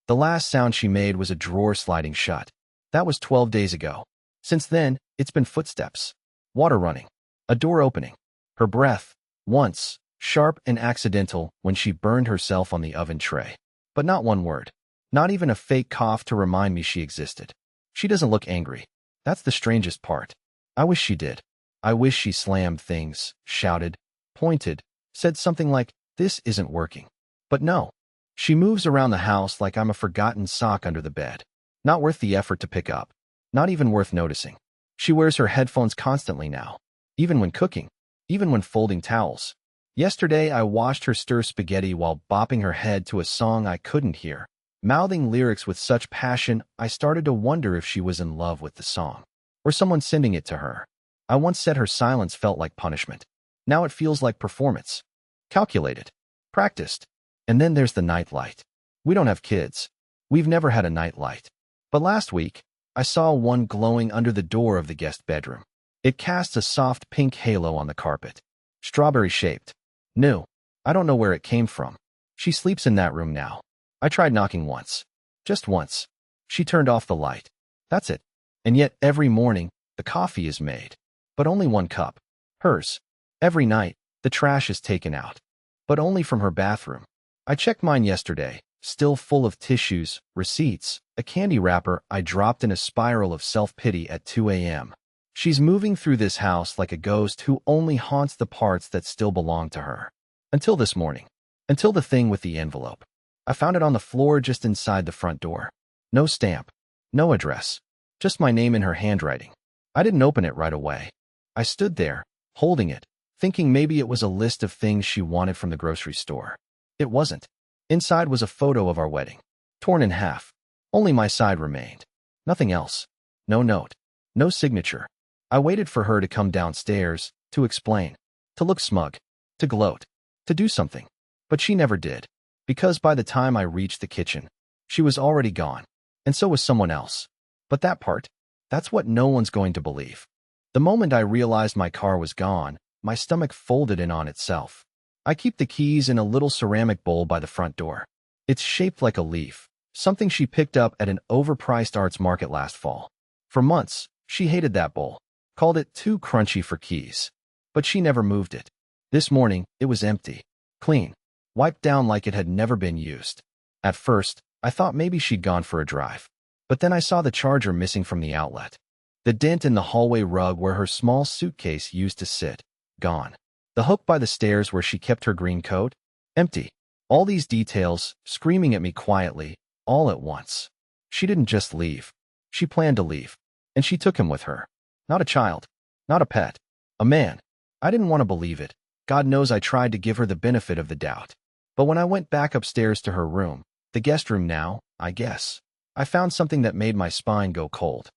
The last sound she made was a drawer sliding shut. That was 12 days ago. Since then, it's been footsteps, water running, a door opening, her breath, once, sharp and accidental when she burned herself on the oven tray. But not one word. Not even a fake cough to remind me she existed. She doesn't look angry. That's the strangest part. I wish she did. I wish she slammed things, shouted, pointed, said something like, "This isn't working." But no. She moves around the house like I'm a forgotten sock under the bed. Not worth the effort to pick up. Not even worth noticing. She wears her headphones constantly now. Even when cooking. Even when folding towels. Yesterday, I watched her stir spaghetti while bopping her head to a song I couldn't hear. Mouthing lyrics with such passion, I started to wonder if she was in love with the song. Or someone sending it to her. I once said her silence felt like punishment. Now it feels like performance. Calculated. Practiced. And then there's the nightlight. We don't have kids. We've never had a nightlight. But last week, I saw one glowing under the door of the guest bedroom. It casts a soft pink halo on the carpet. Strawberry-shaped. New. I don't know where it came from. She sleeps in that room now. I tried knocking once. Just once. She turned off the light. That's it. And yet every morning, the coffee is made. But only one cup. Hers. Every night, the trash is taken out. But only from her bathroom. I checked mine yesterday, still full of tissues, receipts, a candy wrapper I dropped in a spiral of self-pity at 2 a.m. She's moving through this house like a ghost who only haunts the parts that still belong to her. Until this morning. Until the thing with the envelope. I found it on the floor just inside the front door. No stamp. No address. Just my name in her handwriting. I didn't open it right away. I stood there, holding it, thinking maybe it was a list of things she wanted from the grocery store. It wasn't. Inside was a photo of our wedding. Torn in half. Only my side remained. Nothing else. No note. No signature. I waited for her to come downstairs, to explain, to look smug, to gloat, to do something. But she never did. Because by the time I reached the kitchen, she was already gone. And so was someone else. But that part, that's what no one's going to believe. The moment I realized my car was gone, my stomach folded in on itself. I keep the keys in a little ceramic bowl by the front door. It's shaped like a leaf, something she picked up at an overpriced arts market last fall. For months, she hated that bowl, called it too crunchy for keys. But she never moved it. This morning, it was empty, clean, wiped down like it had never been used. At first, I thought maybe she'd gone for a drive. But then I saw the charger missing from the outlet. The dent in the hallway rug where her small suitcase used to sit, gone. The hook by the stairs where she kept her green coat, empty. All these details, screaming at me quietly, all at once. She didn't just leave. She planned to leave. And she took him with her. Not a child. Not a pet. A man. I didn't want to believe it. God knows I tried to give her the benefit of the doubt. But when I went back upstairs to her room, the guest room now, I guess, I found something that made my spine go cold.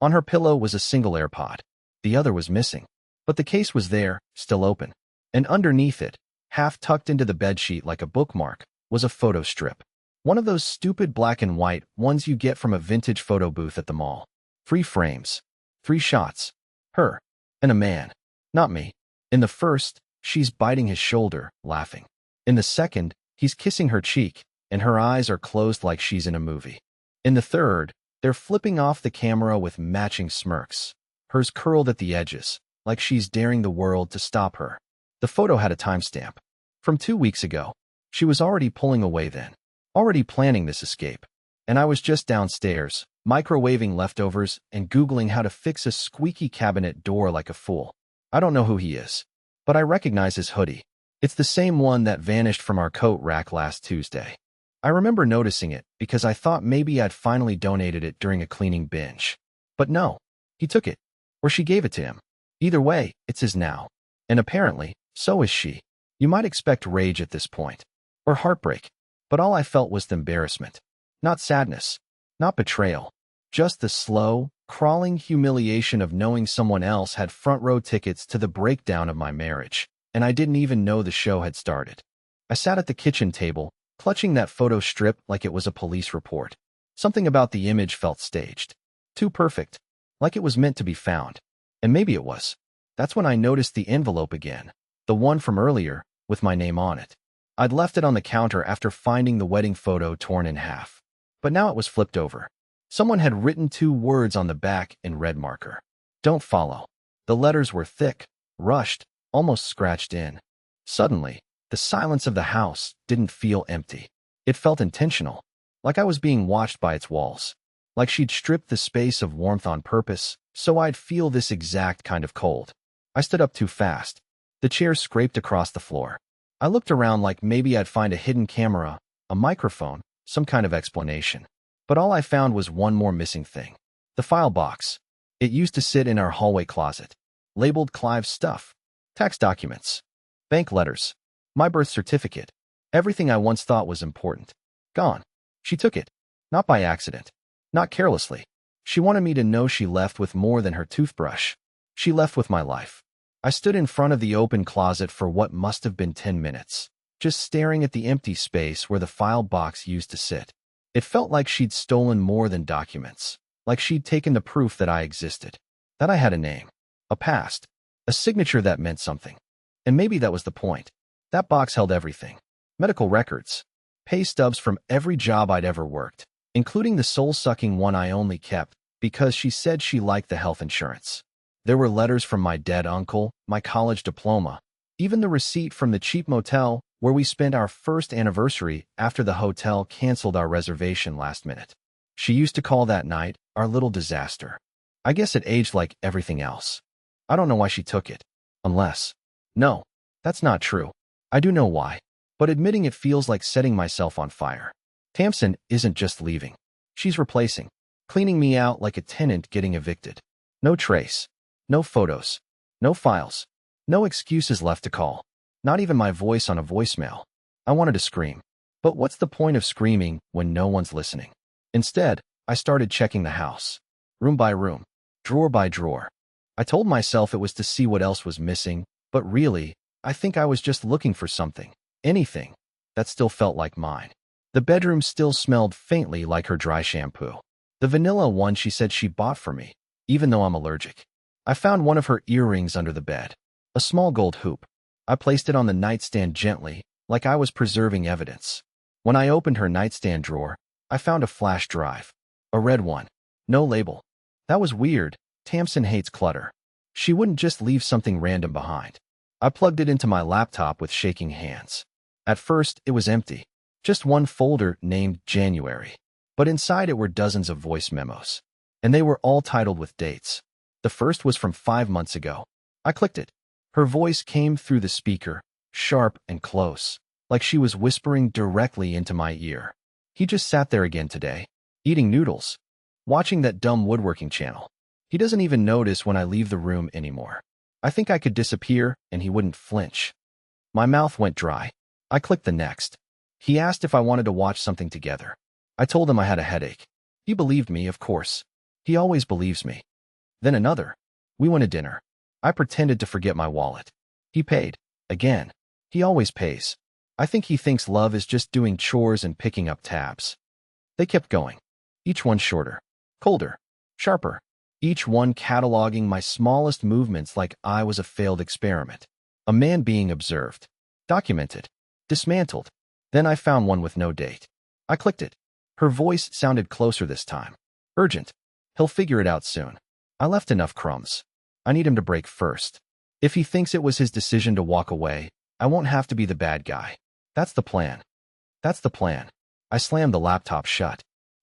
On her pillow was a single AirPod. The other was missing. But the case was there, still open. And underneath it, half tucked into the bedsheet like a bookmark, was a photo strip. One of those stupid black and white ones you get from a vintage photo booth at the mall. 3 frames. 3 shots. Her. And a man. Not me. In the first, she's biting his shoulder, laughing. In the second, he's kissing her cheek, and her eyes are closed like she's in a movie. In the third, they're flipping off the camera with matching smirks. Hers curled at the edges, like she's daring the world to stop her. The photo had a timestamp. From 2 weeks ago. She was already pulling away then. Already planning this escape. And I was just downstairs, microwaving leftovers and Googling how to fix a squeaky cabinet door like a fool. I don't know who he is. But I recognize his hoodie. It's the same one that vanished from our coat rack last Tuesday. I remember noticing it because I thought maybe I'd finally donated it during a cleaning binge. But no. He took it. Or she gave it to him. Either way, it's his now. And apparently, so is she. You might expect rage at this point. Or heartbreak. But all I felt was embarrassment. Not sadness. Not betrayal. Just the slow, crawling humiliation of knowing someone else had front-row tickets to the breakdown of my marriage, and I didn't even know the show had started. I sat at the kitchen table, clutching that photo strip like it was a police report. Something about the image felt staged. Too perfect. Like it was meant to be found. And maybe it was. That's when I noticed the envelope again. The one from earlier, with my name on it. I'd left it on the counter after finding the wedding photo torn in half. But now it was flipped over. Someone had written 2 words on the back in red marker. Don't follow. The letters were thick, rushed, almost scratched in. Suddenly, the silence of the house didn't feel empty. It felt intentional, like I was being watched by its walls, like she'd stripped the space of warmth on purpose, so I'd feel this exact kind of cold. I stood up too fast. The chair scraped across the floor. I looked around like maybe I'd find a hidden camera, a microphone, some kind of explanation. But all I found was one more missing thing. The file box. It used to sit in our hallway closet. Labeled Clive's stuff. Tax documents. Bank letters. My birth certificate. Everything I once thought was important. Gone. She took it. Not by accident. Not carelessly. She wanted me to know she left with more than her toothbrush. She left with my life. I stood in front of the open closet for what must have been 10 minutes, just staring at the empty space where the file box used to sit. It felt like she'd stolen more than documents, like she'd taken the proof that I existed, that I had a name, a past, a signature that meant something. And maybe that was the point. That box held everything. Medical records, pay stubs from every job I'd ever worked, including the soul-sucking one I only kept because she said she liked the health insurance. There were letters from my dead uncle, my college diploma, even the receipt from the cheap motel where we spent our first anniversary after the hotel canceled our reservation last minute. She used to call that night our little disaster. I guess it aged like everything else. I don't know why she took it. Unless. No, that's not true. I do know why. But admitting it feels like setting myself on fire. Tamsin isn't just leaving. She's replacing. Cleaning me out like a tenant getting evicted. No trace. No photos. No files. No excuses left to call. Not even my voice on a voicemail. I wanted to scream. But what's the point of screaming when no one's listening? Instead, I started checking the house. Room by room. Drawer by drawer. I told myself it was to see what else was missing, but really, I think I was just looking for something. Anything. That still felt like mine. The bedroom still smelled faintly like her dry shampoo. The vanilla one she said she bought for me, even though I'm allergic. I found one of her earrings under the bed. A small gold hoop. I placed it on the nightstand gently, like I was preserving evidence. When I opened her nightstand drawer, I found a flash drive. A red one. No label. That was weird. Tamsin hates clutter. She wouldn't just leave something random behind. I plugged it into my laptop with shaking hands. At first, it was empty. Just one folder named January. But inside it were dozens of voice memos. And they were all titled with dates. The first was from 5 months ago. I clicked it. Her voice came through the speaker, sharp and close, like she was whispering directly into my ear. He just sat there again today, eating noodles, watching that dumb woodworking channel. He doesn't even notice when I leave the room anymore. I think I could disappear and he wouldn't flinch. My mouth went dry. I clicked the next. He asked if I wanted to watch something together. I told him I had a headache. He believed me, of course. He always believes me. Then another. We went to dinner. I pretended to forget my wallet. He paid. Again. He always pays. I think he thinks love is just doing chores and picking up tabs. They kept going. Each one shorter, colder, sharper. Each one cataloging my smallest movements like I was a failed experiment. A man being observed. Documented. Dismantled. Then I found one with no date. I clicked it. Her voice sounded closer this time. Urgent. He'll figure it out soon. I left enough crumbs. I need him to break first. If he thinks it was his decision to walk away, I won't have to be the bad guy. That's the plan. That's the plan. I slammed the laptop shut.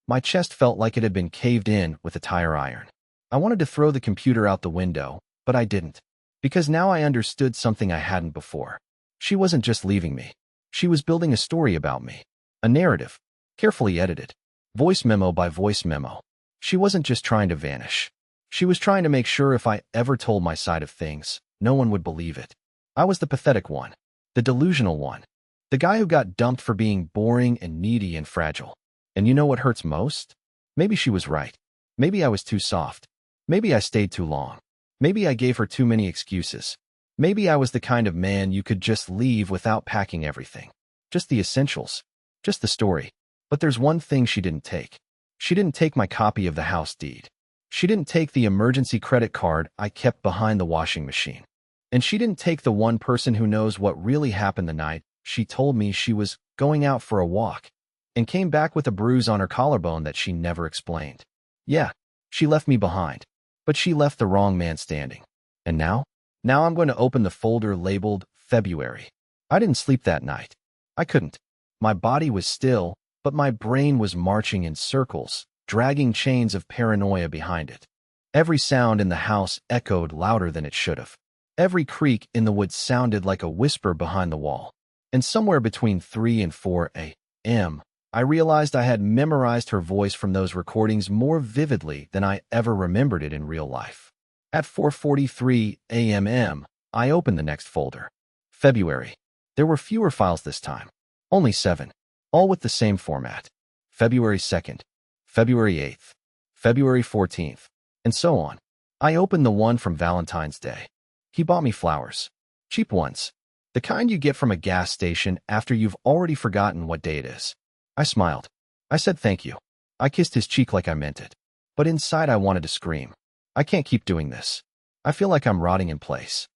My chest felt like it had been caved in with a tire iron. I wanted to throw the computer out the window, but I didn't. Because now I understood something I hadn't before. She wasn't just leaving me. She was building a story about me. A narrative. Carefully edited. Voice memo by voice memo. She wasn't just trying to vanish. She was trying to make sure if I ever told my side of things, no one would believe it. I was the pathetic one. The delusional one. The guy who got dumped for being boring and needy and fragile. And you know what hurts most? Maybe she was right. Maybe I was too soft. Maybe I stayed too long. Maybe I gave her too many excuses. Maybe I was the kind of man you could just leave without packing everything. Just the essentials. Just the story. But there's one thing she didn't take. She didn't take my copy of the house deed. She didn't take the emergency credit card I kept behind the washing machine. And she didn't take the one person who knows what really happened the night she told me she was going out for a walk. and came back with a bruise on her collarbone that she never explained. Yeah, she left me behind, but she left the wrong man standing. And now? Now I'm going to open the folder labeled February. I didn't sleep that night. I couldn't. My body was still, but my brain was marching in circles, dragging chains of paranoia behind it. Every sound in the house echoed louder than it should have. Every creak in the woods sounded like a whisper behind the wall. And somewhere between 3 and 4 a.m., I realized I had memorized her voice from those recordings more vividly than I ever remembered it in real life. At 4:43 a.m., I opened the next folder. February. There were fewer files this time. Only 7. All with the same format. February 2nd, February 8th, February 14th, and so on. I opened the one from Valentine's Day. He bought me flowers. Cheap ones. The kind you get from a gas station after you've already forgotten what day it is. I smiled. I said thank you. I kissed his cheek like I meant it. But inside I wanted to scream. I can't keep doing this. I feel like I'm rotting in place.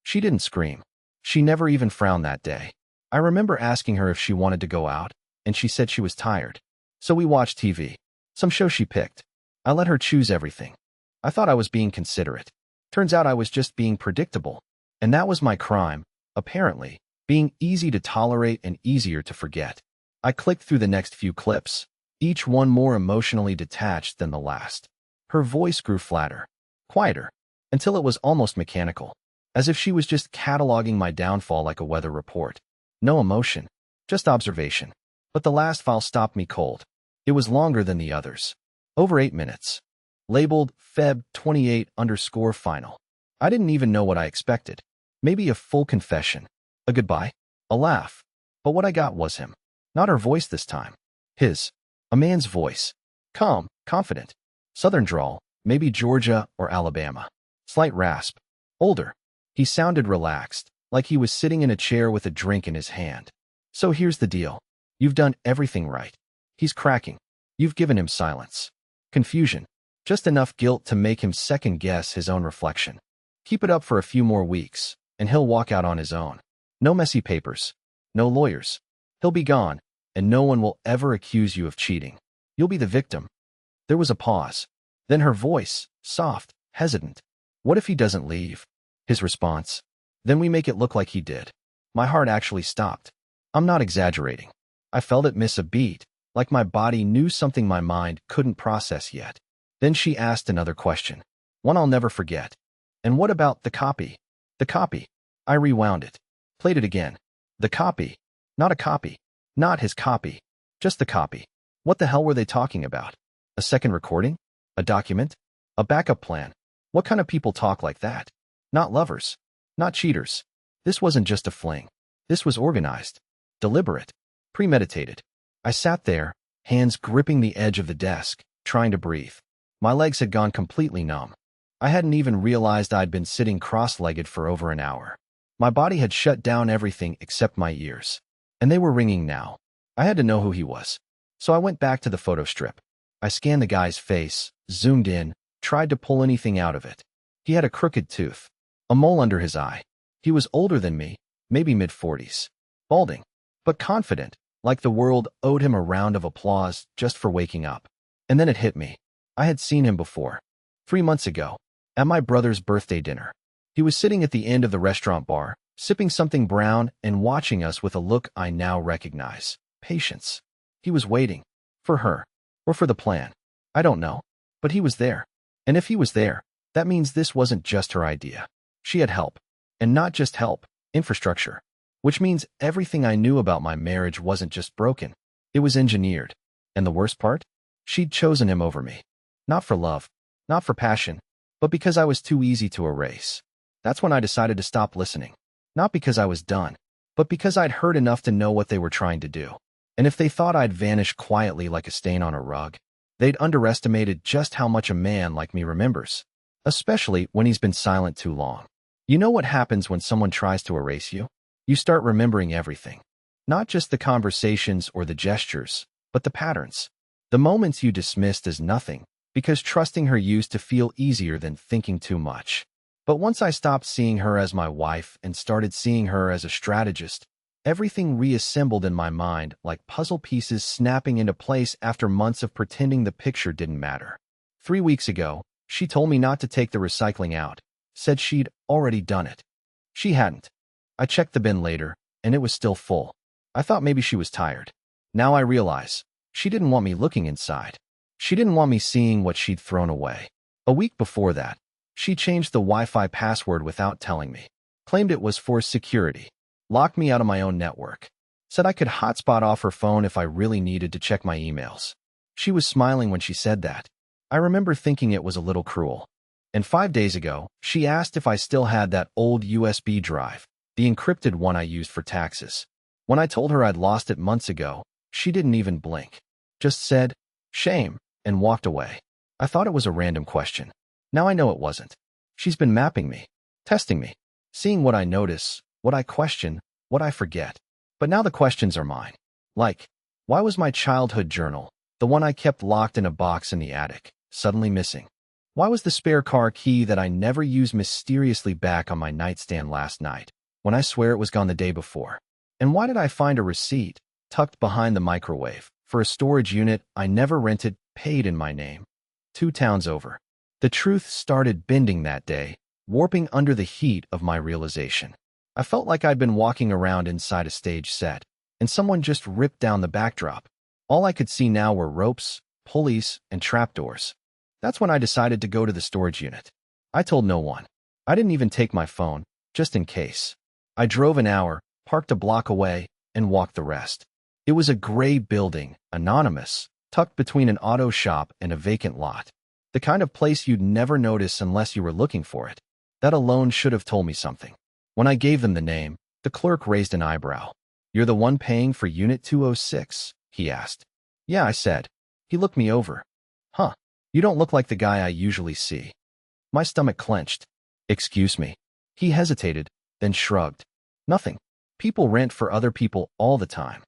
She didn't scream. She never even frowned that day. I remember asking her if she wanted to go out, and she said she was tired. So we watched TV. Some show she picked. I let her choose everything. I thought I was being considerate. Turns out I was just being predictable. And that was my crime, apparently, being easy to tolerate and easier to forget. I clicked through the next few clips, each one more emotionally detached than the last. Her voice grew flatter, quieter, until it was almost mechanical, as if she was just cataloging my downfall like a weather report. No emotion, just observation. But the last file stopped me cold. It was longer than the others. Over 8 minutes. Labeled Feb 28_final. I didn't even know what I expected. Maybe a full confession, a goodbye, a laugh. But what I got was him. Not her voice this time. His. A man's voice. Calm, confident. Southern drawl, maybe Georgia or Alabama. Slight rasp. Older. He sounded relaxed, like he was sitting in a chair with a drink in his hand. So here's the deal. You've done everything right. He's cracking. You've given him silence. Confusion. Just enough guilt to make him second-guess his own reflection. Keep it up for a few more weeks, and he'll walk out on his own. No messy papers. No lawyers. He'll be gone, and no one will ever accuse you of cheating. You'll be the victim. There was a pause. Then her voice, soft, hesitant. What if he doesn't leave? His response. Then we make it look like he did. My heart actually stopped. I'm not exaggerating. I felt it miss a beat, like my body knew something my mind couldn't process yet. Then she asked another question. One I'll never forget. And what about the copy? The copy. I rewound it. Played it again. The copy. Not a copy. Not his copy. Just the copy. What the hell were they talking about? A second recording? A document? A backup plan? What kind of people talk like that? Not lovers. Not cheaters. This wasn't just a fling. This was organized. Deliberate. Premeditated. I sat there, hands gripping the edge of the desk, trying to breathe. My legs had gone completely numb. I hadn't even realized I'd been sitting cross-legged for over an hour. My body had shut down everything except my ears. And they were ringing now. I had to know who he was. So I went back to the photo strip. I scanned the guy's face, zoomed in, tried to pull anything out of it. He had a crooked tooth. A mole under his eye. He was older than me, maybe mid-40s. Balding. But confident, like the world owed him a round of applause just for waking up. And then it hit me. I had seen him before. 3 months ago. At my brother's birthday dinner. He was sitting at the end of the restaurant bar, sipping something brown and watching us with a look I now recognize. Patience. He was waiting. For her. Or for the plan. I don't know. But he was there. And if he was there, that means this wasn't just her idea. She had help. And not just help, infrastructure. Which means everything I knew about my marriage wasn't just broken. It was engineered. And the worst part? She'd chosen him over me. Not for love. Not for passion. But because I was too easy to erase. That's when I decided to stop listening. Not because I was done, but because I'd heard enough to know what they were trying to do. And if they thought I'd vanish quietly like a stain on a rug, they'd underestimated just how much a man like me remembers. Especially when he's been silent too long. You know what happens when someone tries to erase you? You start remembering everything. Not just the conversations or the gestures, but the patterns. The moments you dismissed as nothing, because trusting her used to feel easier than thinking too much. But once I stopped seeing her as my wife and started seeing her as a strategist, Everything reassembled in my mind like puzzle pieces snapping into place after months of pretending the picture didn't matter. 3 weeks ago, she told me not to take the recycling out, said she'd already done it. She hadn't. I checked the bin later, and it was still full. I thought maybe she was tired. Now I realize, she didn't want me looking inside. She didn't want me seeing what she'd thrown away. A week before that, she changed the Wi-Fi password without telling me, claimed it was for security, locked me out of my own network, said I could hotspot off her phone if I really needed to check my emails. She was smiling when she said that. I remember thinking it was a little cruel. And 5 days ago, she asked if I still had that old USB drive, the encrypted one I used for taxes. When I told her I'd lost it months ago, she didn't even blink. Just said, "Shame," and walked away. I thought it was a random question. Now I know it wasn't. She's been mapping me, testing me, seeing what I notice, what I question, what I forget. But now the questions are mine. Like, why was my childhood journal, the one I kept locked in a box in the attic, suddenly missing? Why was the spare car key that I never used mysteriously back on my nightstand last night, when I swear it was gone the day before? And why did I find a receipt, tucked behind the microwave, for a storage unit I never rented, paid in my name? 2 towns over. The truth started bending that day, warping under the heat of my realization. I felt like I'd been walking around inside a stage set, and someone just ripped down the backdrop. All I could see now were ropes, pulleys, and trapdoors. That's when I decided to go to the storage unit. I told no one. I didn't even take my phone, just in case. I drove an hour, parked a block away, and walked the rest. It was a gray building, anonymous, tucked between an auto shop and a vacant lot. The kind of place you'd never notice unless you were looking for it. That alone should have told me something. When I gave them the name, the clerk raised an eyebrow. "You're the one paying for Unit 206, he asked. "Yeah," I said. He looked me over. "Huh. You don't look like the guy I usually see." My stomach clenched. "Excuse me." He hesitated, then shrugged. "Nothing. People rent for other people all the time."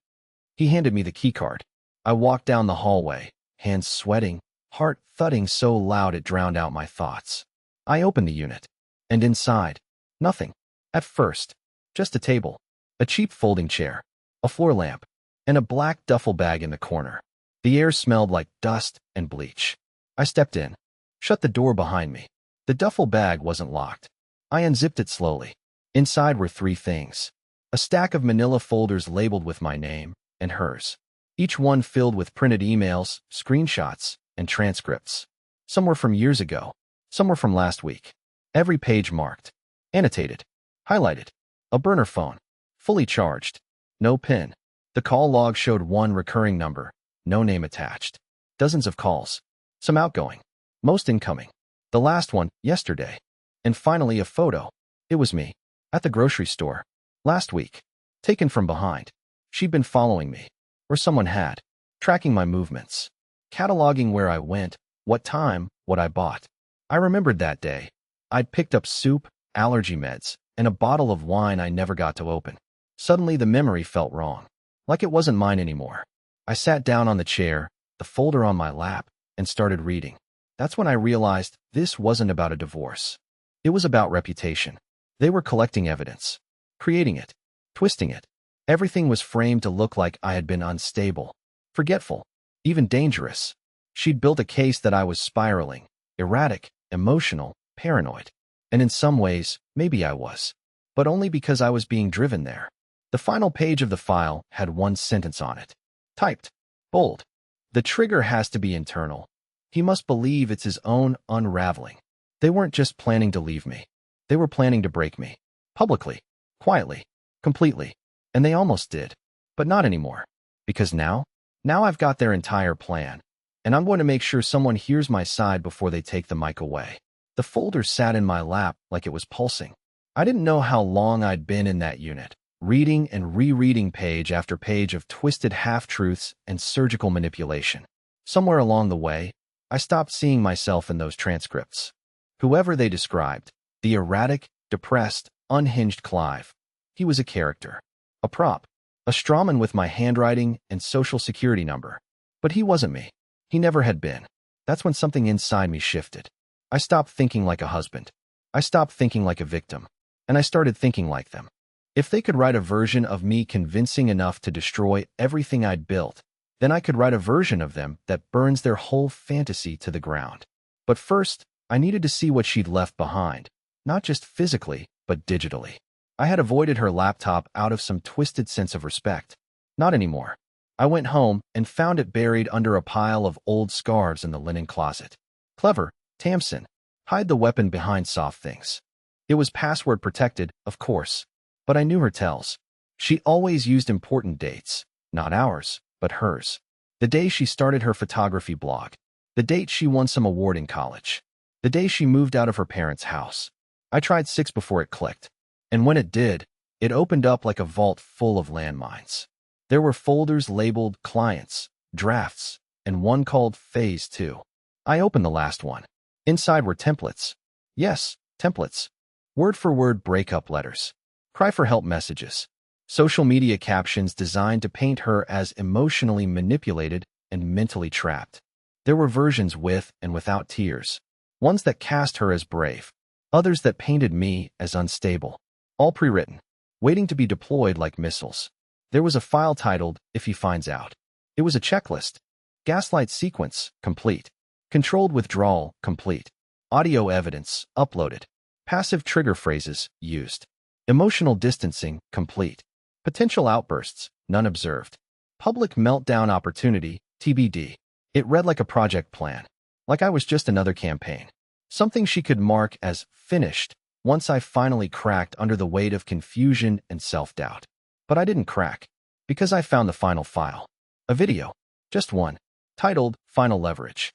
He handed me the keycard. I walked down the hallway, hands sweating, heart thudding so loud it drowned out my thoughts. I opened the unit. And inside, nothing. At first, just a table, a cheap folding chair, a floor lamp, and a black duffel bag in the corner. The air smelled like dust and bleach. I stepped in, shut the door behind me. The duffel bag wasn't locked. I unzipped it slowly. Inside were 3 things. A stack of manila folders labeled with my name and hers, each one filled with printed emails, screenshots, and transcripts. Some were from years ago. Some were from last week. Every page marked, annotated, highlighted. A burner phone, fully charged. No PIN. The call log showed 1 recurring number, no name attached. Dozens of calls. Some outgoing, most incoming. The last one, yesterday. And finally a photo. It was me, at the grocery store, last week, taken from behind. She'd been following me, or someone had, tracking my movements, cataloging where I went, what time, what I bought. I remembered that day. I'd picked up soup, allergy meds, and a bottle of wine I never got to open. Suddenly the memory felt wrong, like it wasn't mine anymore. I sat down on the chair, the folder on my lap, and started reading. That's when I realized this wasn't about a divorce. It was about reputation. They were collecting evidence, creating it, twisting it. Everything was framed to look like I had been unstable, forgetful, even dangerous. She'd built a case that I was spiraling, erratic, emotional, paranoid. And in some ways, maybe I was. But only because I was being driven there. The final page of the file had 1 sentence on it. Typed, bold. "The trigger has to be internal. He must believe it's his own unraveling." They weren't just planning to leave me. They were planning to break me. Publicly, quietly, completely. And they almost did. But not anymore. Because now I've got their entire plan. And I'm going to make sure someone hears my side before they take the mic away. The folder sat in my lap like it was pulsing. I didn't know how long I'd been in that unit, reading and rereading page after page of twisted half-truths and surgical manipulation. Somewhere along the way, I stopped seeing myself in those transcripts. Whoever they described, the erratic, depressed, unhinged Clive, he was a character, a prop, a strawman with my handwriting and social security number. But he wasn't me. He never had been. That's when something inside me shifted. I stopped thinking like a husband. I stopped thinking like a victim. And I started thinking like them. If they could write a version of me convincing enough to destroy everything I'd built, then I could write a version of them that burns their whole fantasy to the ground. But first, I needed to see what she'd left behind, not just physically, but digitally. I had avoided her laptop out of some twisted sense of respect. Not anymore. I went home and found it buried under a pile of old scarves in the linen closet. Clever, Tamsin. Hide the weapon behind soft things. It was password protected, of course, but I knew her tells. She always used important dates, not ours, but hers. The day she started her photography blog. The date she won some award in college. The day she moved out of her parents' house. I tried 6 before it clicked. And when it did, it opened up like a vault full of landmines. There were folders labeled clients, drafts, and one called Phase 2. I opened the last one. Inside were templates. Yes, templates. Word-for-word breakup letters. Cry-for-help messages. Social media captions designed to paint her as emotionally manipulated and mentally trapped. There were versions with and without tears. Ones that cast her as brave. Others that painted me as unstable. All pre-written, waiting to be deployed like missiles. There was a file titled, If He Finds Out. It was a checklist. Gaslight sequence, complete. Controlled withdrawal, complete. Audio evidence, uploaded. Passive trigger phrases, used. Emotional distancing, complete. Potential outbursts, none observed. Public meltdown opportunity, TBD. It read like a project plan. Like I was just another campaign. Something she could mark as finished once I finally cracked under the weight of confusion and self-doubt. But I didn't crack, because I found the final file. A video. Just one. Titled, Final Leverage.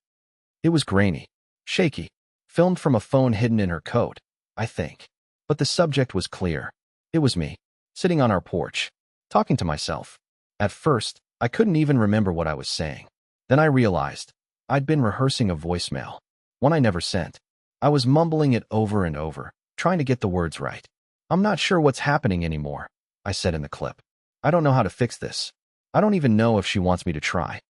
It was grainy, shaky, filmed from a phone hidden in her coat, I think. But the subject was clear. It was me, sitting on our porch, talking to myself. At first, I couldn't even remember what I was saying. Then I realized I'd been rehearsing a voicemail, one I never sent. I was mumbling it over and over, trying to get the words right. I'm not sure what's happening anymore, I said in the clip. I don't know how to fix this. I don't even know if she wants me to try.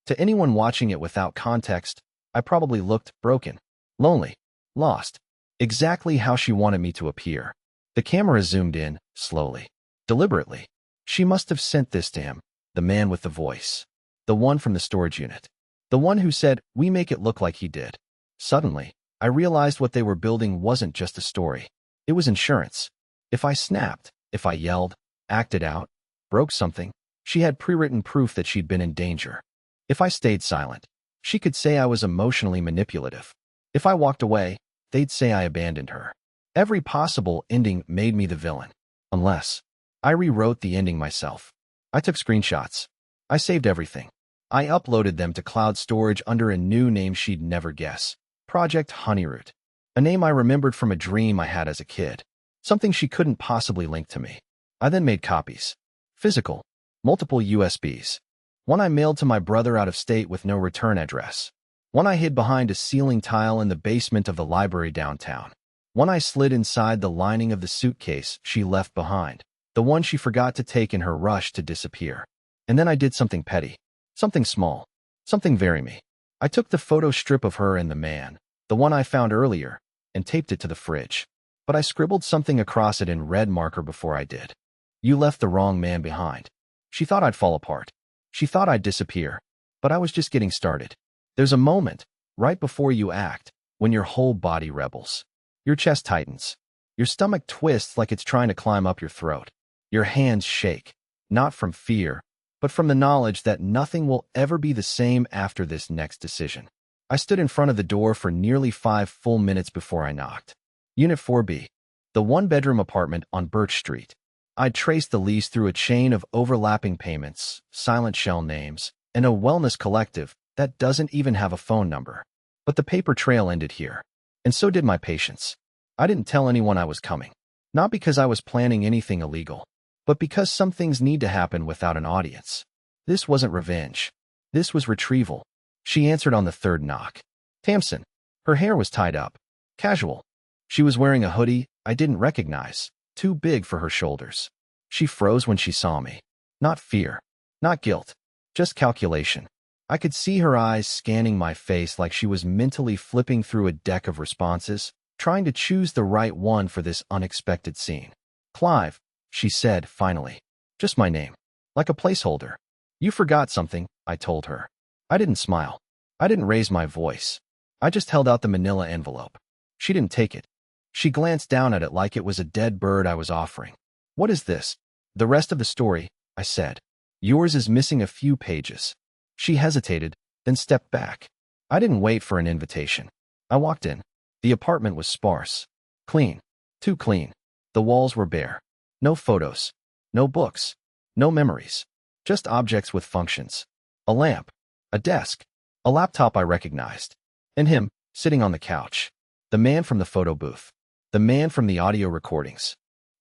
To anyone watching it without context, I probably looked broken, lonely, lost. Exactly how she wanted me to appear. The camera zoomed in, slowly, deliberately. She must have sent this to him, the man with the voice. The one from the storage unit. The one who said, we make it look like he did. Suddenly, I realized what they were building wasn't just a story. It was insurance. If I snapped, if I yelled, acted out, broke something, she had pre-written proof that she'd been in danger. If I stayed silent, she could say I was emotionally manipulative. If I walked away, they'd say I abandoned her. Every possible ending made me the villain. Unless I rewrote the ending myself. I took screenshots. I saved everything. I uploaded them to cloud storage under a new name she'd never guess. Project Honeyroot. A name I remembered from a dream I had as a kid. Something she couldn't possibly link to me. I then made copies. Physical. Multiple USBs. One I mailed to my brother out of state with no return address. One I hid behind a ceiling tile in the basement of the library downtown. One I slid inside the lining of the suitcase she left behind. The one she forgot to take in her rush to disappear. And then I did something petty. Something small. Something very me. I took the photo strip of her and the man, the one I found earlier, and taped it to the fridge. But I scribbled something across it in red marker before I did. You left the wrong man behind. She thought I'd fall apart. She thought I'd disappear. But I was just getting started. There's a moment, right before you act, when your whole body rebels. Your chest tightens. Your stomach twists like it's trying to climb up your throat. Your hands shake, not from fear, but from the knowledge that nothing will ever be the same after this next decision. I stood in front of the door for nearly 5 full minutes before I knocked. Unit 4B, the one-bedroom apartment on Birch Street. I'd traced the lease through a chain of overlapping payments, silent shell names, and a wellness collective that doesn't even have a phone number. But the paper trail ended here. And so did my patience. I didn't tell anyone I was coming. Not because I was planning anything illegal, but because some things need to happen without an audience. This wasn't revenge. This was retrieval. She answered on the 3rd knock. Tamsin. Her hair was tied up. Casual. She was wearing a hoodie I didn't recognize, too big for her shoulders. She froze when she saw me. Not fear. Not guilt. Just calculation. I could see her eyes scanning my face like she was mentally flipping through a deck of responses, trying to choose the right one for this unexpected scene. Clive, she said finally. Just my name. Like a placeholder. You forgot something, I told her. I didn't smile. I didn't raise my voice. I just held out the manila envelope. She didn't take it. She glanced down at it like it was a dead bird I was offering. What is this? The rest of the story, I said. Yours is missing a few pages. She hesitated, then stepped back. I didn't wait for an invitation. I walked in. The apartment was sparse. Clean. Too clean. The walls were bare. No photos. No books. No memories. Just objects with functions. A lamp. A desk. A laptop I recognized. And him, sitting on the couch. The man from the photo booth. The man from the audio recordings.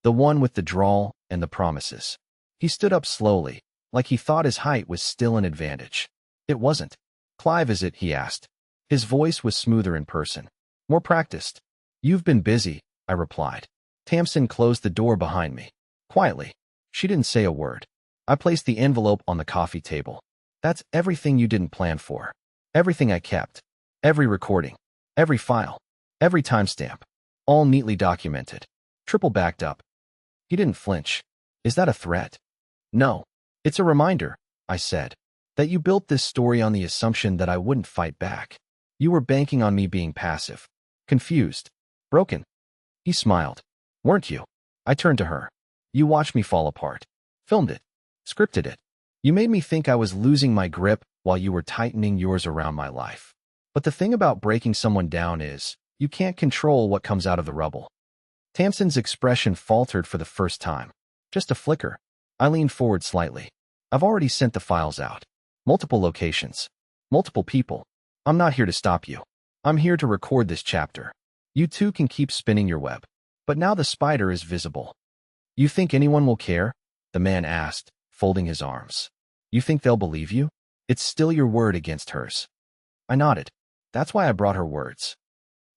The one with the drawl and the promises. He stood up slowly, like he thought his height was still an advantage. It wasn't. Clive, is it? He asked. His voice was smoother in person. More practiced. You've been busy, I replied. Tamsin closed the door behind me. Quietly. She didn't say a word. I placed the envelope on the coffee table. That's everything you didn't plan for. Everything I kept. Every recording. Every file. Every timestamp. All neatly documented. Triple backed up. He didn't flinch. Is that a threat? No. It's a reminder, I said, that you built this story on the assumption that I wouldn't fight back. You were banking on me being passive. Confused. Broken. He smiled. Weren't you? I turned to her. You watched me fall apart. Filmed it. Scripted it. You made me think I was losing my grip while you were tightening yours around my life. But the thing about breaking someone down is, you can't control what comes out of the rubble. Tamsin's expression faltered for the first time. Just a flicker. I leaned forward slightly. I've already sent the files out. Multiple locations. Multiple people. I'm not here to stop you. I'm here to record this chapter. You two can keep spinning your web. But now the spider is visible. You think anyone will care? The man asked, folding his arms. You think they'll believe you? It's still your word against hers. I nodded. That's why I brought her words.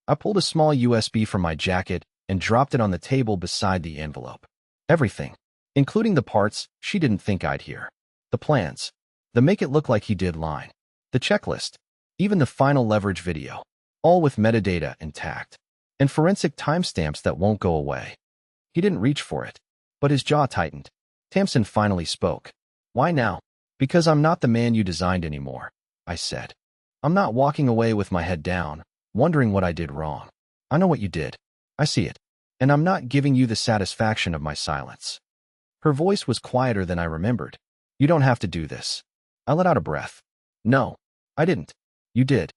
I pulled a small USB from my jacket and dropped it on the table beside the envelope. Everything, including the parts she didn't think I'd hear. The plans, the make it look like he did line, the checklist, even the final leverage video, all with metadata intact, and forensic timestamps that won't go away. He didn't reach for it, but his jaw tightened. Tamsin finally spoke. Why now? Because I'm not the man you designed anymore, I said. I'm not walking away with my head down, wondering what I did wrong. I know what you did. I see it. And I'm not giving you the satisfaction of my silence. Her voice was quieter than I remembered. You don't have to do this. I let out a breath. No, I didn't. You did.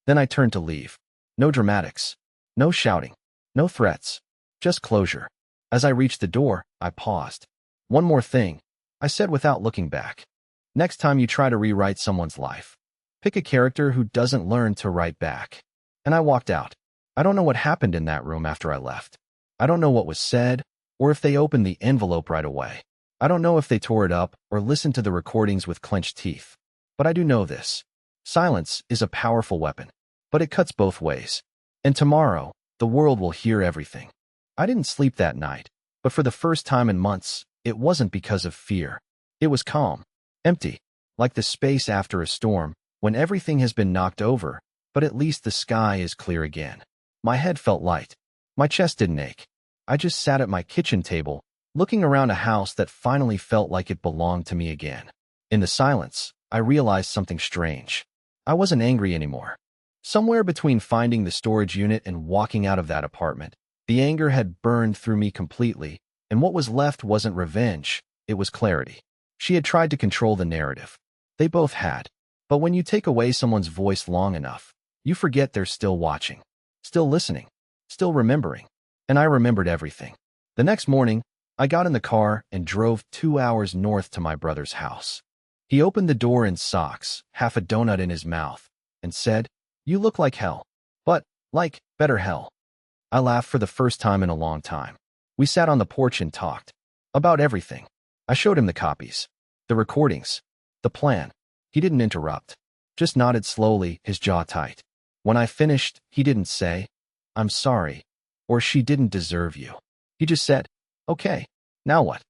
Then I turned to leave. No dramatics. No shouting. No threats. Just closure. As I reached the door, I paused. One more thing, I said without looking back. Next time you try to rewrite someone's life, pick a character who doesn't learn to write back. And I walked out. I don't know what happened in that room after I left. I don't know what was said, or if they opened the envelope right away. I don't know if they tore it up or listened to the recordings with clenched teeth. But I do know this. Silence is a powerful weapon, but it cuts both ways. And tomorrow, the world will hear everything. I didn't sleep that night, but for the first time in months, it wasn't because of fear. It was calm, empty, like the space after a storm, when everything has been knocked over, but at least the sky is clear again. My head felt light. My chest didn't ache. I just sat at my kitchen table, looking around a house that finally felt like it belonged to me again. In the silence, I realized something strange. I wasn't angry anymore. Somewhere between finding the storage unit and walking out of that apartment, the anger had burned through me completely, and what was left wasn't revenge, it was clarity. She had tried to control the narrative. They both had. But when you take away someone's voice long enough, you forget they're still watching, still listening, still remembering. And I remembered everything. The next morning, I got in the car and drove 2 hours north to my brother's house. He opened the door in socks, half a donut in his mouth, and said, "You look like hell. But, like, better hell." I laughed for the first time in a long time. We sat on the porch and talked. About everything. I showed him the copies. The recordings. The plan. He didn't interrupt. Just nodded slowly, his jaw tight. When I finished, he didn't say, "I'm sorry," or "She didn't deserve you." He just said, "Okay, now what?"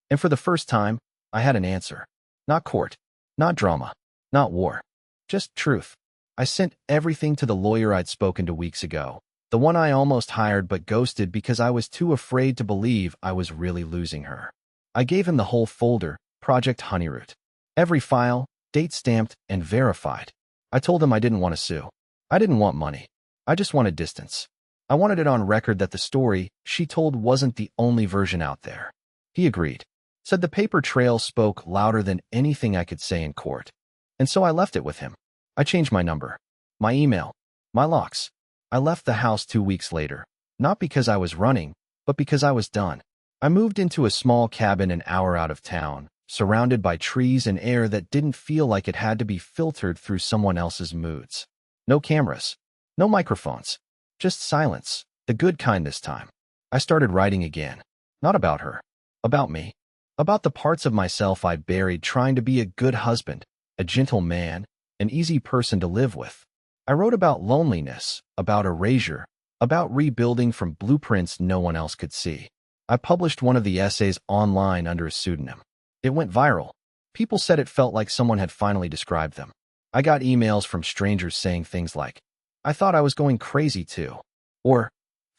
And for the first time, I had an answer. Not court. Not drama. Not war. Just truth. I sent everything to the lawyer I'd spoken to weeks ago, The one I almost hired but ghosted because I was too afraid to believe I was really losing her. I gave him the whole folder, Project Honeyroot. Every file, date stamped and verified. I told him I didn't want to sue. I didn't want money. I just wanted distance. I wanted it on record that the story she told wasn't the only version out there. He agreed. Said the paper trail spoke louder than anything I could say in court. And so I left it with him. I changed my number, my email, my locks. I left the house 2 weeks later, not because I was running, but because I was done. I moved into a small cabin an hour out of town, surrounded by trees and air that didn't feel like it had to be filtered through someone else's moods. No cameras, no microphones, just silence, the good kind this time. I started writing again, not about her, about me, about the parts of myself I buried trying to be a good husband, a gentle man, an easy person to live with. I wrote about loneliness, about erasure, about rebuilding from blueprints no one else could see. I published one of the essays online under a pseudonym. It went viral. People said it felt like someone had finally described them. I got emails from strangers saying things like, "I thought I was going crazy too," or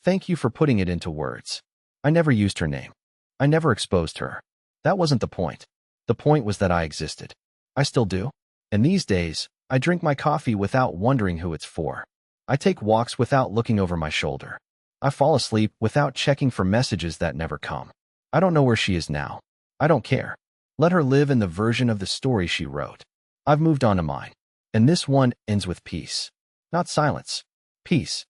"Thank you for putting it into words." I never used her name. I never exposed her. That wasn't the point. The point was that I existed. I still do. And these days, I drink my coffee without wondering who it's for. I take walks without looking over my shoulder. I fall asleep without checking for messages that never come. I don't know where she is now. I don't care. Let her live in the version of the story she wrote. I've moved on to mine. And this one ends with peace. Not silence. Peace.